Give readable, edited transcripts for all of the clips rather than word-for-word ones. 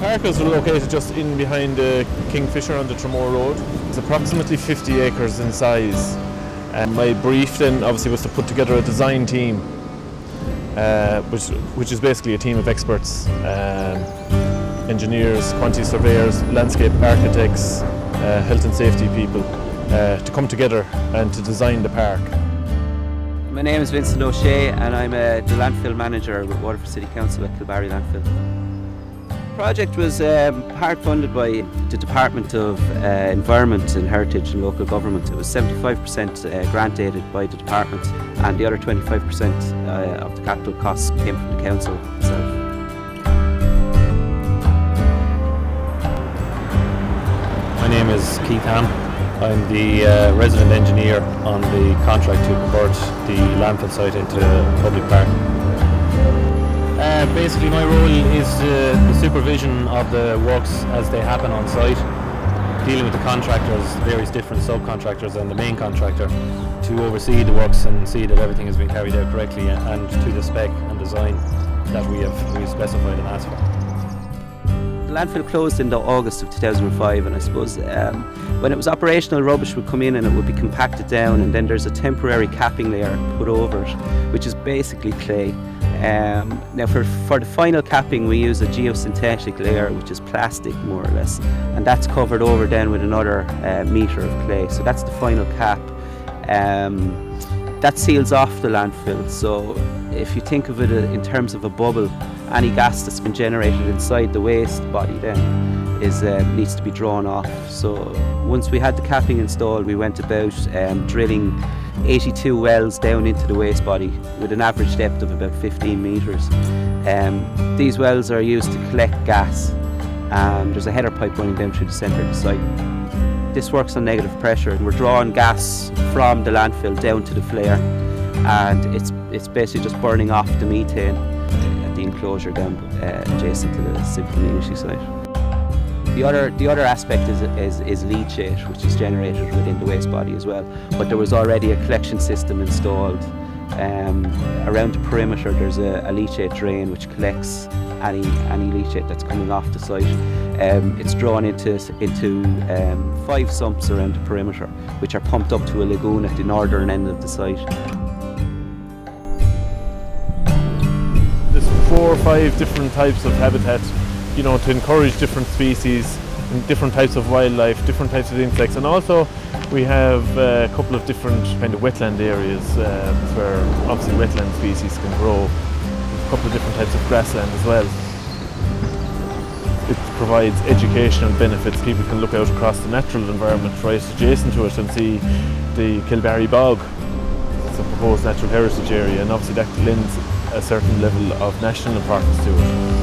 park is located just in behind Kingfisher on the Tramore Road. It's approximately 50 acres in size. My brief then obviously was to put together a design team, which is basically a team of experts, engineers, quantity surveyors, landscape architects, health and safety people, to come together and to design the park. My name is Vincent O'Shea and I'm the landfill manager with Waterford City Council at Kilbarry landfill. The project was part funded by the Department of Environment and Heritage and Local Government. It was 75% grant aided by the department, and the other 25% of the capital costs came from the council itself. My name is Keith Ham. I'm the resident engineer on the contract to convert the landfill site into a public park. Basically my role is the supervision of the works as they happen on site, dealing with the contractors, various different subcontractors and the main contractor to oversee the works and see that everything has been carried out correctly and to the spec and design that we have specified and asked for. The landfill closed in August of 2005, and I suppose when it was operational, rubbish would come in and it would be compacted down, and then there's a temporary capping layer put over it, which is basically clay. Now for the final capping we use a geosynthetic layer, which is plastic more or less, and that's covered over then with another metre of clay. So that's the final cap. That seals off the landfill, so if you think of it in terms of a bubble, any gas that's been generated inside the waste body then needs to be drawn off. So once we had the capping installed, we went about drilling 82 wells down into the waste body with an average depth of about 15 metres. These wells are used to collect gas, and there's a header pipe running down through the centre of the site. This works on negative pressure, and we're drawing gas from the landfill down to the flare, and it's basically just burning off the methane at the enclosure down adjacent to the civic community site. The other aspect is leachate, which is generated within the waste body as well. But there was already a collection system installed. Around the perimeter there's a leachate drain which collects any leachate that's coming off the site. It's drawn into 5 sumps around the perimeter, which are pumped up to a lagoon at the northern end of the site. There's 4 or 5 different types of habitat, to encourage different species and different types of wildlife, different types of insects, and also we have a couple of different kind of wetland areas where obviously wetland species can grow. A couple of different types of grassland as well. It provides educational benefits. People can look out across the natural environment right adjacent to it and see the Kilbarry bog. It's a proposed natural heritage area, and obviously that lends a certain level of national importance to it.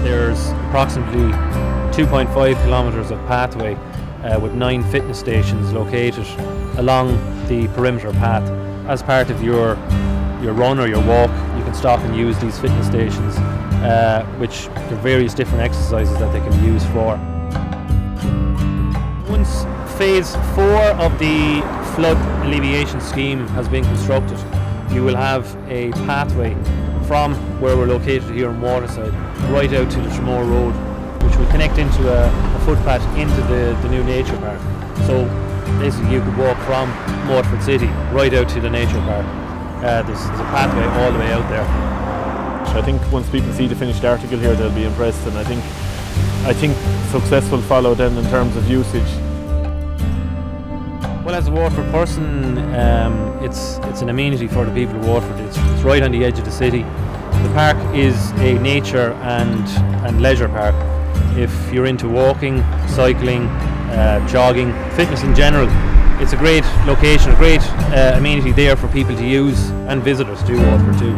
There's approximately 2.5 kilometres of pathway with 9 fitness stations located along the perimeter path. As part of your run or your walk, you can stop and use these fitness stations, which there are various different exercises that they can use for. Once phase 4 of the flood alleviation scheme has been constructed, you will have a pathway from where we're located here in Waterside right out to the Tramore Road, which will connect into a footpath into the new nature park. So basically you could walk from Waterford City right out to the nature park. There's a pathway all the way out there. I think once people see the finished article here, they'll be impressed, and I think success will follow then in terms of usage. Well, as a Waterford person, it's an amenity for the people of Waterford. It's right on the edge of the city. The park is a nature and leisure park. If you're into walking, cycling, jogging, fitness in general, it's a great location, a great amenity there for people to use, and visitors to Waterford too.